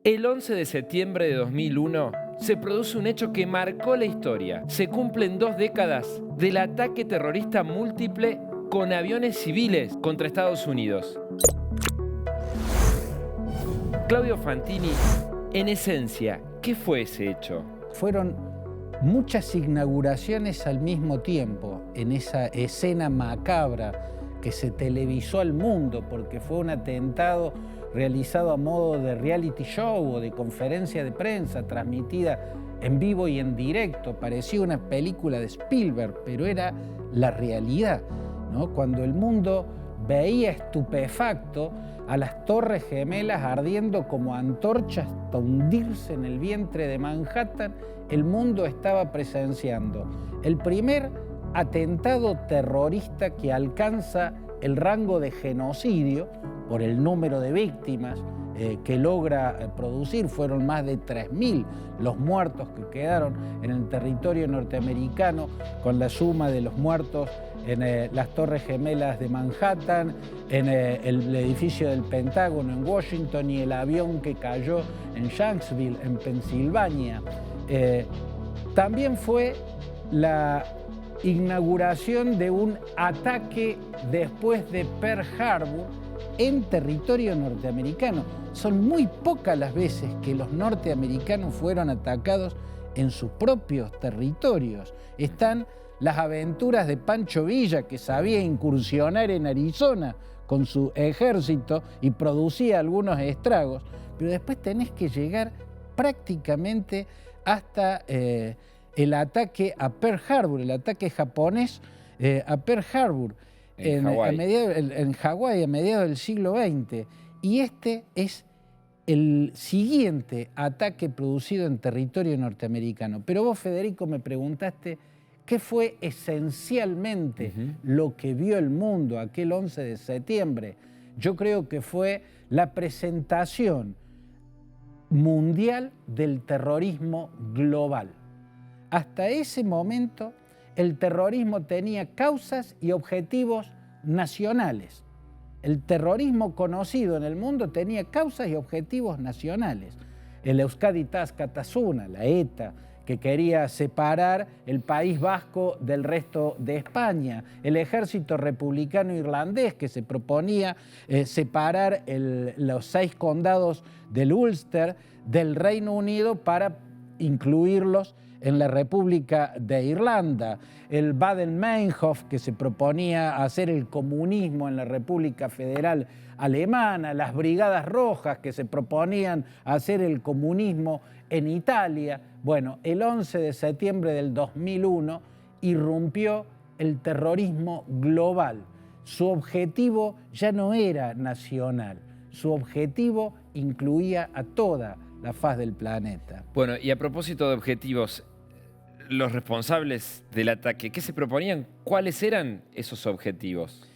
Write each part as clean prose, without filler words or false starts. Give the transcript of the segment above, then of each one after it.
El 11 de septiembre de 2001 se produce un hecho que marcó la historia. Se cumplen 2 décadas del ataque terrorista múltiple con aviones civiles contra Estados Unidos. Claudio Fantini, en esencia, ¿qué fue ese hecho? Fueron muchas inauguraciones al mismo tiempo en esa escena macabra que se televisó al mundo porque fue un atentado realizado a modo de reality show o de conferencia de prensa transmitida en vivo y en directo. Parecía una película de Spielberg, pero era la realidad, ¿no? Cuando el mundo veía estupefacto a las Torres Gemelas ardiendo como antorchas hasta hundirse en el vientre de Manhattan, el mundo estaba presenciando el primer atentado terrorista que alcanza el rango de genocidio por el número de víctimas que logra producir. Fueron más de 3.000 los muertos que quedaron en el territorio norteamericano, con la suma de los muertos en las Torres Gemelas de Manhattan, en el edificio del Pentágono en Washington y el avión que cayó en Shanksville, en Pensilvania. También fue la inauguración de un ataque después de Pearl Harbor en territorio norteamericano. Son muy pocas las veces que los norteamericanos fueron atacados en sus propios territorios. Están las aventuras de Pancho Villa, que sabía incursionar en Arizona con su ejército y producía algunos estragos, pero después tenés que llegar prácticamente hasta el ataque a Pearl Harbor, el ataque japonés a Pearl Harbor en Hawái a mediados del siglo XX. Y este es el siguiente ataque producido en territorio norteamericano. Pero vos, Federico, me preguntaste qué fue esencialmente lo que vio el mundo aquel 11 de septiembre. Yo creo que fue la presentación mundial del terrorismo global. Hasta ese momento, el terrorismo tenía causas y objetivos nacionales. El terrorismo conocido en el mundo tenía causas y objetivos nacionales. El Euskadi Tasuna, la ETA, que quería separar el País Vasco del resto de España. El ejército republicano irlandés, que se proponía separar los 6 condados del Ulster del Reino Unido para incluirlos en la República de Irlanda. El Baden-Meinhof, que se proponía hacer el comunismo en la República Federal Alemana. Las Brigadas Rojas, que se proponían hacer el comunismo en Italia. Bueno, el 11 de septiembre del 2001 irrumpió el terrorismo global. Su objetivo ya no era nacional, su objetivo incluía a toda la faz del planeta. Bueno, y a propósito de objetivos, los responsables del ataque, ¿qué se proponían? ¿Cuáles eran esos objetivos?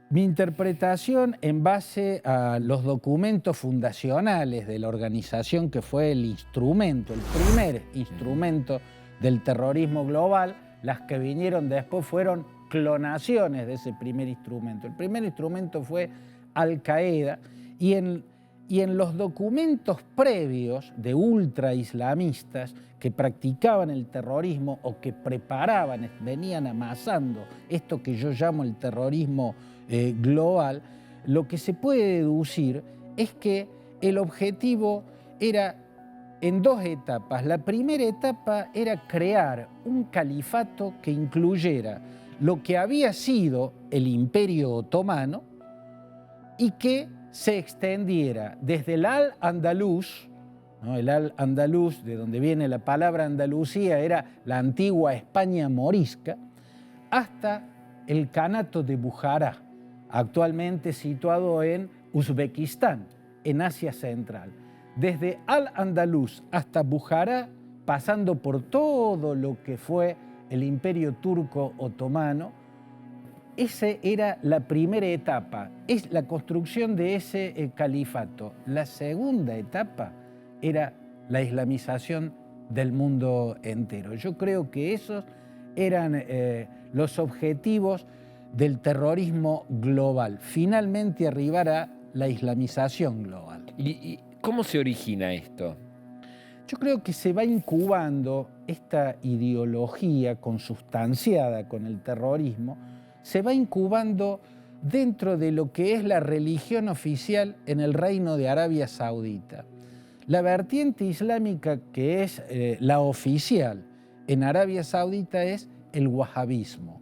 Mi interpretación, en base a los documentos fundacionales de la organización que fue el instrumento, el primer instrumento del terrorismo global, las que vinieron después fueron clonaciones de ese primer instrumento. El primer instrumento fue Al-Qaeda y en los documentos previos de ultraislamistas que practicaban el terrorismo o que preparaban, venían amasando esto que yo llamo el terrorismo global, lo que se puede deducir es que el objetivo era en 2 etapas. La primera etapa era crear un califato que incluyera lo que había sido el Imperio Otomano y que se extendiera desde el Al-Andalus, ¿no? El Al-Andalus, de donde viene la palabra Andalucía, era la antigua España morisca, hasta el Kanato de Bujará, actualmente situado en Uzbekistán, en Asia Central. Desde Al-Andalus hasta Bujará, pasando por todo lo que fue el Imperio Turco Otomano. Esa era la primera etapa, es la construcción de ese califato. La segunda etapa era la islamización del mundo entero. Yo creo que esos eran los objetivos del terrorismo global. Finalmente arribar a la islamización global. ¿Y ¿Cómo se origina esto? Yo creo que se va incubando esta ideología consustanciada con el terrorismo, se va incubando dentro de lo que es la religión oficial en el Reino de Arabia Saudita. La vertiente islámica que es la oficial en Arabia Saudita es el wahabismo.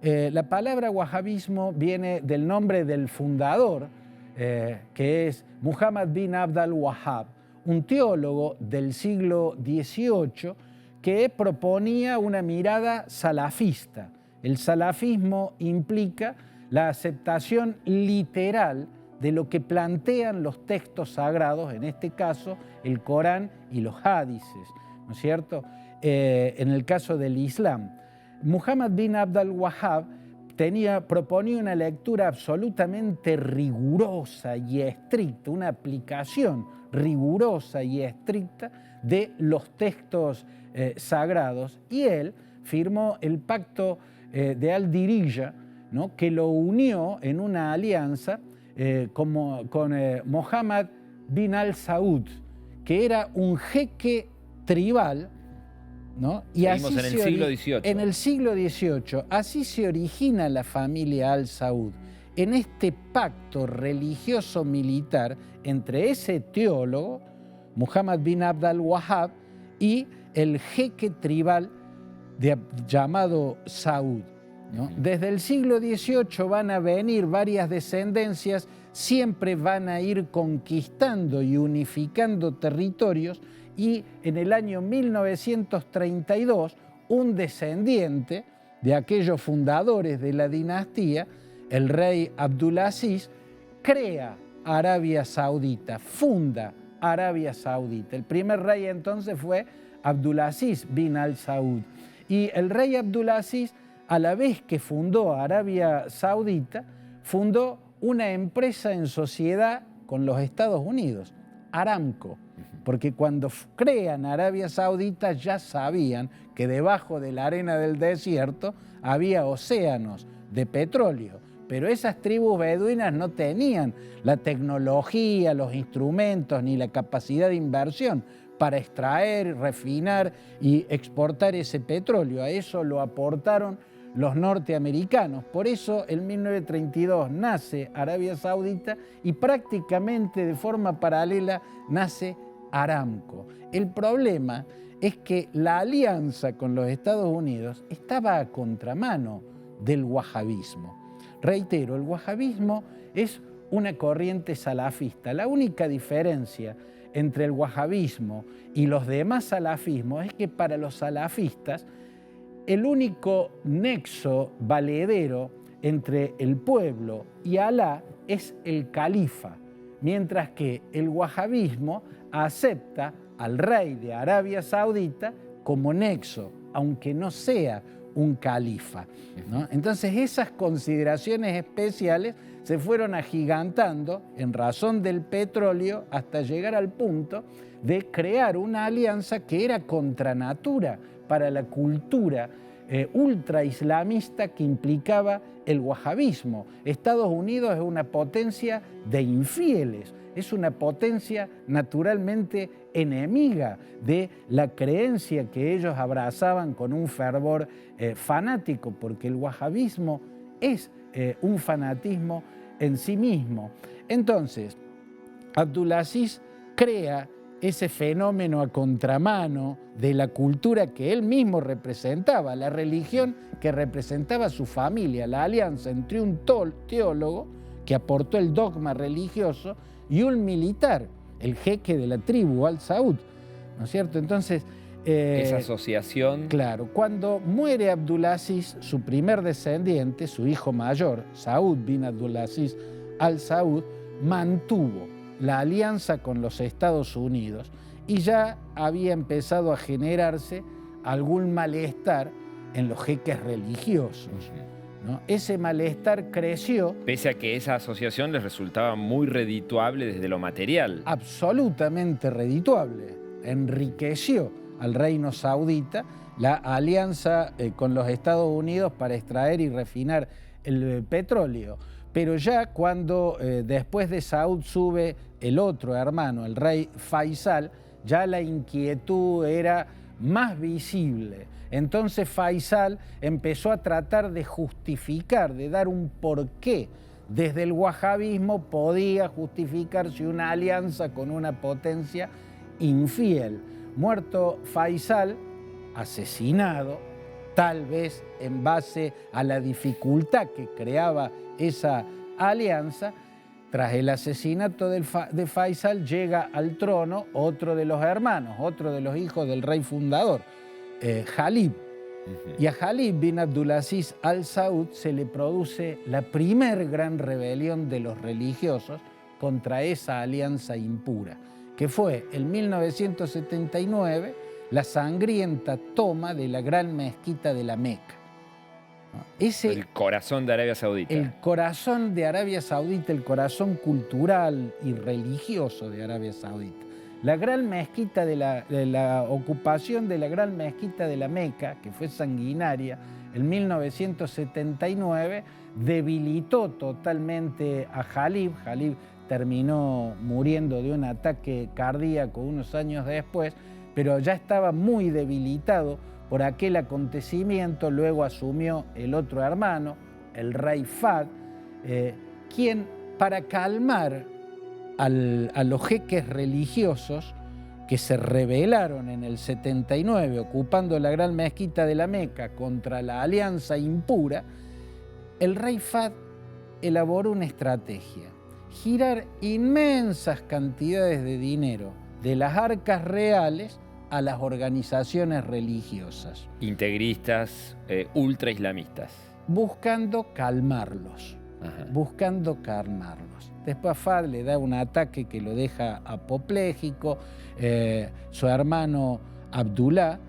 La palabra wahabismo viene del nombre del fundador, que es Muhammad bin Abd al-Wahhab, un teólogo del siglo XVIII que proponía una mirada salafista. El salafismo implica la aceptación literal de lo que plantean los textos sagrados, en este caso el Corán y los hadices, ¿no es cierto? En el caso del Islam. Muhammad bin Abd al-Wahhab proponía una lectura absolutamente rigurosa y estricta, una aplicación rigurosa y estricta de los textos sagrados, y él firmó el pacto de Al-Diriyah, ¿no?, que lo unió en una alianza con Mohammed bin Al-Saud, que era un jeque tribal, ¿no? Y seguimos así en el siglo XVIII. En el siglo XVIII, así se origina la familia Al-Saud, en este pacto religioso militar entre ese teólogo, Muhammad bin Abd al-Wahhab, y el jeque tribal llamado Saud, ¿no? Desde el siglo XVIII van a venir varias descendencias, siempre van a ir conquistando y unificando territorios, y en el año 1932 un descendiente de aquellos fundadores de la dinastía, el rey Abdulaziz, crea Arabia Saudita, funda Arabia Saudita. El primer rey entonces fue Abdulaziz bin al-Saud. Y el rey Abdulaziz, a la vez que fundó Arabia Saudita, fundó una empresa en sociedad con los Estados Unidos, Aramco, porque cuando crean Arabia Saudita ya sabían que debajo de la arena del desierto había océanos de petróleo, pero esas tribus beduinas no tenían la tecnología, los instrumentos ni la capacidad de inversión para extraer, refinar y exportar ese petróleo. A eso lo aportaron los norteamericanos. Por eso en 1932 nace Arabia Saudita y prácticamente de forma paralela nace Aramco. El problema es que la alianza con los Estados Unidos estaba a contramano del wahabismo. Reitero, el wahabismo es una corriente salafista. La única diferencia entre el wahabismo y los demás salafismos es que para los salafistas el único nexo valedero entre el pueblo y Alá es el califa, mientras que el wahabismo acepta al rey de Arabia Saudita como nexo, aunque no sea un califa, ¿no? Entonces esas consideraciones especiales se fueron agigantando en razón del petróleo hasta llegar al punto de crear una alianza que era contra natura para la cultura ultraislamista que implicaba el wahabismo. Estados Unidos es una potencia de infieles, es una potencia naturalmente enemiga de la creencia que ellos abrazaban con un fervor fanático, porque el wahabismo es un fanatismo en sí mismo. Entonces, Abdulaziz crea ese fenómeno a contramano de la cultura que él mismo representaba, la religión que representaba su familia, la alianza entre un teólogo que aportó el dogma religioso y un militar, el jeque de la tribu, Al-Saud, ¿no es cierto? Entonces, esa asociación. Claro, cuando muere Abdulaziz, su primer descendiente, su hijo mayor, Saud bin Abdulaziz Al-Saud, mantuvo la alianza con los Estados Unidos y ya había empezado a generarse algún malestar en los jeques religiosos, ¿no? Ese malestar creció. Pese a que esa asociación les resultaba muy redituable desde lo material. Absolutamente redituable. Enriqueció al reino saudita la alianza con los Estados Unidos para extraer y refinar el petróleo. Pero ya cuando después de Saud sube el otro hermano, el rey Faisal, ya la inquietud era más visible. Entonces Faisal empezó a tratar de justificar, de dar un porqué. Desde el wahabismo podía justificarse una alianza con una potencia infiel. Muerto Faisal, asesinado, tal vez en base a la dificultad que creaba esa alianza. Tras el asesinato de Faisal llega al trono otro de los hermanos, otro de los hijos del rey fundador, Jalib. Y a Jalib bin Abdulaziz al Saud se le produce la primer gran rebelión de los religiosos contra esa alianza impura, que fue en 1979 la sangrienta toma de la gran mezquita de la Meca. El corazón de Arabia Saudita. El corazón de Arabia Saudita, el corazón cultural y religioso de Arabia Saudita. La gran mezquita de la ocupación de la gran mezquita de la Meca, que fue sanguinaria, en 1979, debilitó totalmente a Jalib. Jalib terminó muriendo de un ataque cardíaco unos años después, pero ya estaba muy debilitado por aquel acontecimiento. Luego asumió el otro hermano, el rey Fahd, quien, para calmar a los jeques religiosos que se rebelaron en el 79 ocupando la gran mezquita de la Meca contra la alianza impura, el rey Fahd elaboró una estrategia: girar inmensas cantidades de dinero de las arcas reales a las organizaciones religiosas. Integristas, ultra islamistas. Buscando calmarlos. Después a Fahd le da un ataque que lo deja apopléjico. Su hermano Abdullah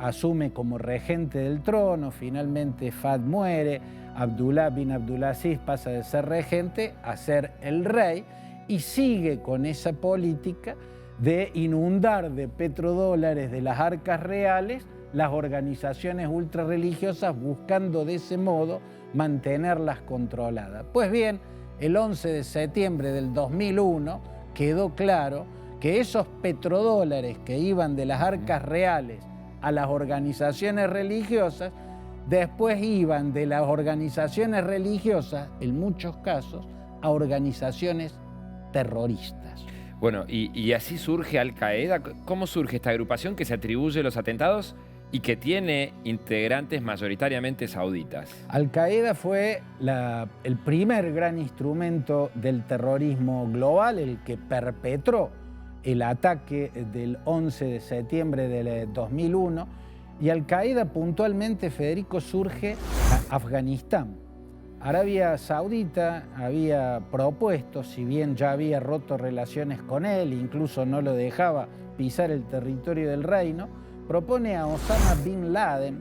asume como regente del trono. Finalmente Fahd muere. Abdullah bin Abdulaziz pasa de ser regente a ser el rey y sigue con esa política de inundar de petrodólares de las arcas reales las organizaciones ultrarreligiosas, buscando de ese modo mantenerlas controladas. Pues bien, el 11 de septiembre del 2001 quedó claro que esos petrodólares que iban de las arcas reales a las organizaciones religiosas, después iban de las organizaciones religiosas, en muchos casos, a organizaciones terroristas. Bueno, y así surge Al-Qaeda. ¿Cómo surge esta agrupación que se atribuye los atentados y que tiene integrantes mayoritariamente sauditas? Al-Qaeda fue el primer gran instrumento del terrorismo global, el que perpetró el ataque del 11 de septiembre del 2001. Y Al-Qaeda puntualmente, Federico, surge en Afganistán. Arabia Saudita había propuesto, si bien ya había roto relaciones con él, incluso no lo dejaba pisar el territorio del reino, propone a Osama Bin Laden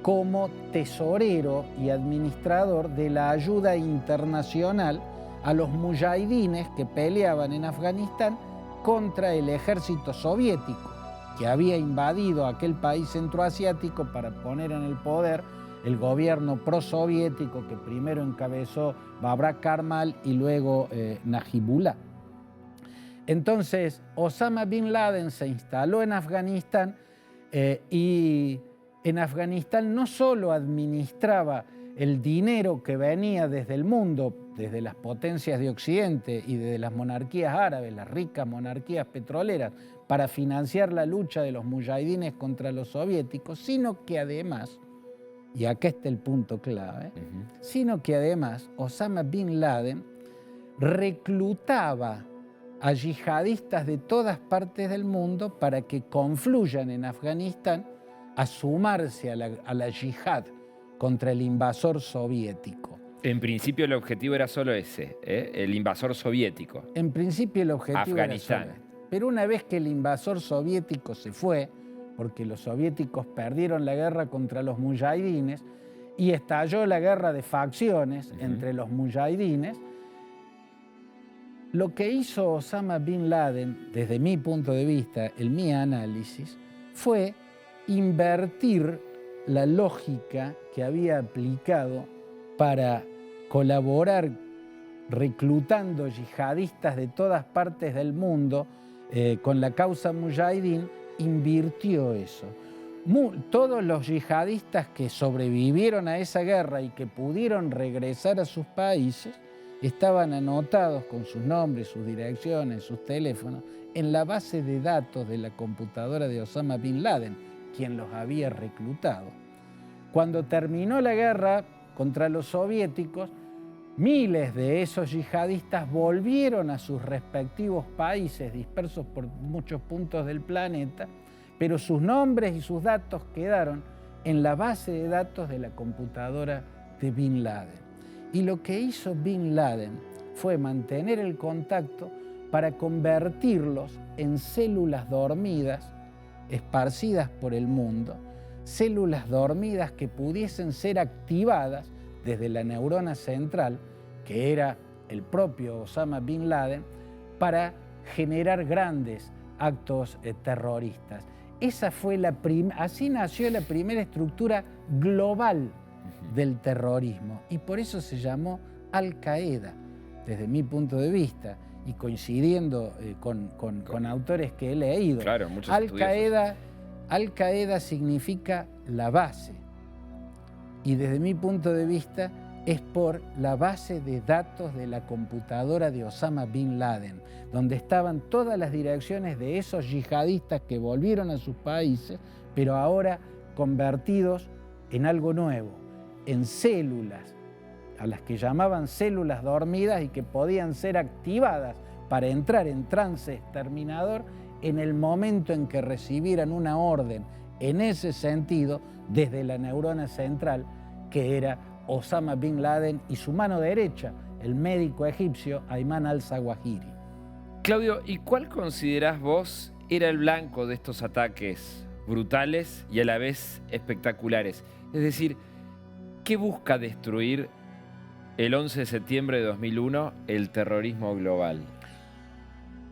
como tesorero y administrador de la ayuda internacional a los mujahidines que peleaban en Afganistán contra el ejército soviético, que había invadido aquel país centroasiático para poner en el poder el gobierno prosoviético que primero encabezó Babrak Karmal y luego Najibullah. Entonces, Osama Bin Laden se instaló en Afganistán y en Afganistán no solo administraba el dinero que venía desde el mundo, desde las potencias de Occidente y desde las monarquías árabes, las ricas monarquías petroleras, para financiar la lucha de los mujahidines contra los soviéticos, sino que además, y acá está el punto clave, sino que además Osama Bin Laden reclutaba a yihadistas de todas partes del mundo para que confluyan en Afganistán a sumarse a la yihad contra el invasor soviético. En principio el objetivo era solo ese, el invasor soviético. En principio el objetivo Afganistán. era solo. Pero una vez que el invasor soviético se fue, porque los soviéticos perdieron la guerra contra los mujahidines y estalló la guerra de facciones entre los mujahidines, lo que hizo Osama Bin Laden, desde mi punto de vista, en mi análisis, fue invertir la lógica que había aplicado para colaborar reclutando yihadistas de todas partes del mundo con la causa Mujahideen, invirtió eso. Todos los yihadistas que sobrevivieron a esa guerra y que pudieron regresar a sus países estaban anotados con sus nombres, sus direcciones, sus teléfonos en la base de datos de la computadora de Osama Bin Laden, quien los había reclutado. Cuando terminó la guerra contra los soviéticos, miles de esos yihadistas volvieron a sus respectivos países dispersos por muchos puntos del planeta, pero sus nombres y sus datos quedaron en la base de datos de la computadora de Bin Laden. Y lo que hizo Bin Laden fue mantener el contacto para convertirlos en células dormidas esparcidas por el mundo, células dormidas que pudiesen ser activadas desde la neurona central, que era el propio Osama Bin Laden, para generar grandes actos terroristas. Así nació la primera estructura global del terrorismo y por eso se llamó Al-Qaeda, desde mi punto de vista, y coincidiendo con autores que he leído. Claro, muchos Al-Qaeda significa la base, y desde mi punto de vista es por la base de datos de la computadora de Osama Bin Laden, donde estaban todas las direcciones de esos yihadistas que volvieron a sus países, pero ahora convertidos en algo nuevo, en células, a las que llamaban células dormidas y que podían ser activadas para entrar en trance exterminador en el momento en que recibieran una orden en ese sentido desde la neurona central, que era Osama Bin Laden y su mano derecha, el médico egipcio Ayman al-Zawahiri. Claudio, ¿y cuál considerás vos era el blanco de estos ataques brutales y a la vez espectaculares? Es decir, ¿qué busca destruir el 11 de septiembre de 2001 el terrorismo global?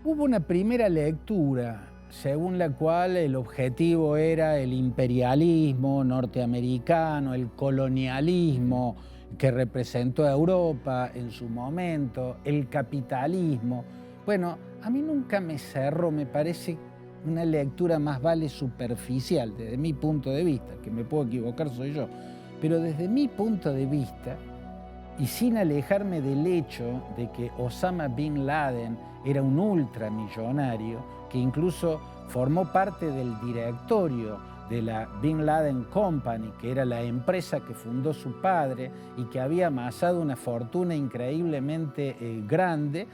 Hubo una primera lectura según la cual el objetivo era el imperialismo norteamericano, el colonialismo que representó a Europa en su momento, el capitalismo. Bueno, a mí nunca me cerró, me parece una lectura más vale superficial desde mi punto de vista, que me puedo equivocar soy yo, pero desde mi punto de vista, y sin alejarme del hecho de que Osama Bin Laden era un ultramillonario, que incluso formó parte del directorio de la Bin Laden Company, que era la empresa que fundó su padre y que había amasado una fortuna increíblemente grande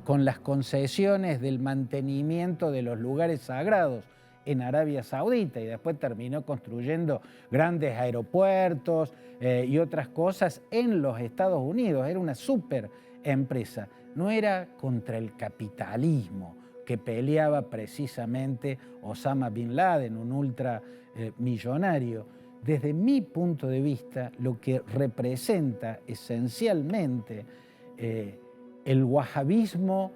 con las concesiones del mantenimiento de los lugares sagrados en Arabia Saudita, y después terminó construyendo grandes aeropuertos y otras cosas en los Estados Unidos. Era una súper empresa. No era contra el capitalismo que peleaba precisamente Osama Bin Laden, un ultramillonario. Desde mi punto de vista, lo que representa esencialmente el wahabismo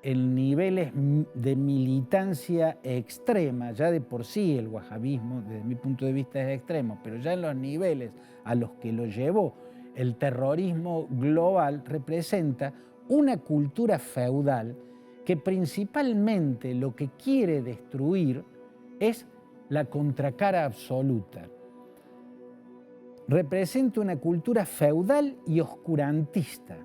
en niveles de militancia extrema, ya de por sí el wahabismo desde mi punto de vista es extremo, pero ya en los niveles a los que lo llevó el terrorismo global, representa una cultura feudal que principalmente lo que quiere destruir es la contracara absoluta. Representa una cultura feudal y oscurantista,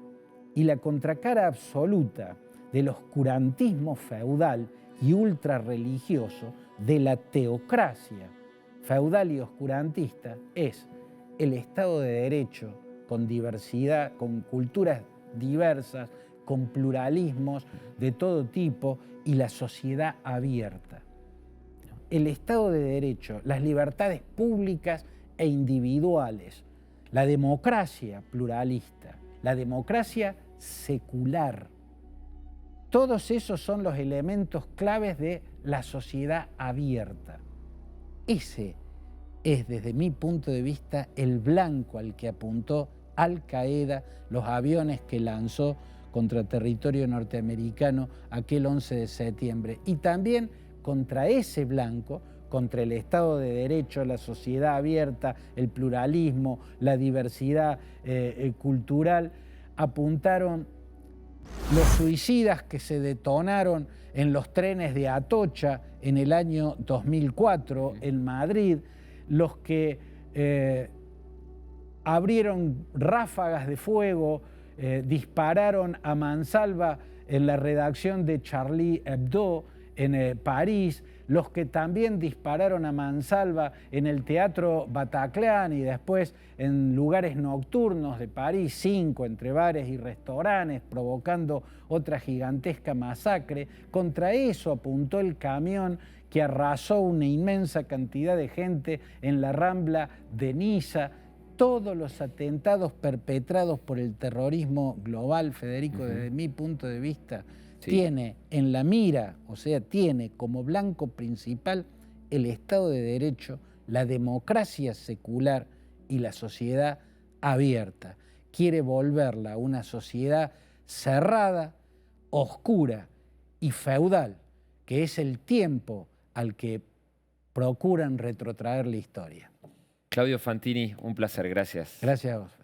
y la contracara absoluta del oscurantismo feudal y ultrarreligioso, de la teocracia feudal y oscurantista, es el Estado de Derecho con diversidad, con culturas diversas, con pluralismos de todo tipo y la sociedad abierta. El Estado de Derecho, las libertades públicas e individuales, la democracia pluralista, la democracia secular. Todos esos son los elementos claves de la sociedad abierta. Ese es, desde mi punto de vista, el blanco al que apuntó Al-Qaeda, los aviones que lanzó contra territorio norteamericano aquel 11 de septiembre. Y también contra ese blanco, contra el Estado de Derecho, la sociedad abierta, el pluralismo, la diversidad cultural, apuntaron los suicidas que se detonaron en los trenes de Atocha en el año 2004 en Madrid, los que abrieron ráfagas de fuego, dispararon a mansalva en la redacción de Charlie Hebdo en París, los que también dispararon a mansalva en el Teatro Bataclan y después en lugares nocturnos de París, 5 entre bares y restaurantes, provocando otra gigantesca masacre. Contra eso apuntó el camión que arrasó una inmensa cantidad de gente en la Rambla de Niza. Todos los atentados perpetrados por el terrorismo global, Federico, desde mi punto de vista, tiene en la mira, o sea, tiene como blanco principal el Estado de Derecho, la democracia secular y la sociedad abierta. Quiere volverla una sociedad cerrada, oscura y feudal, que es el tiempo al que procuran retrotraer la historia. Claudio Fantini, un placer, gracias. Gracias a vos.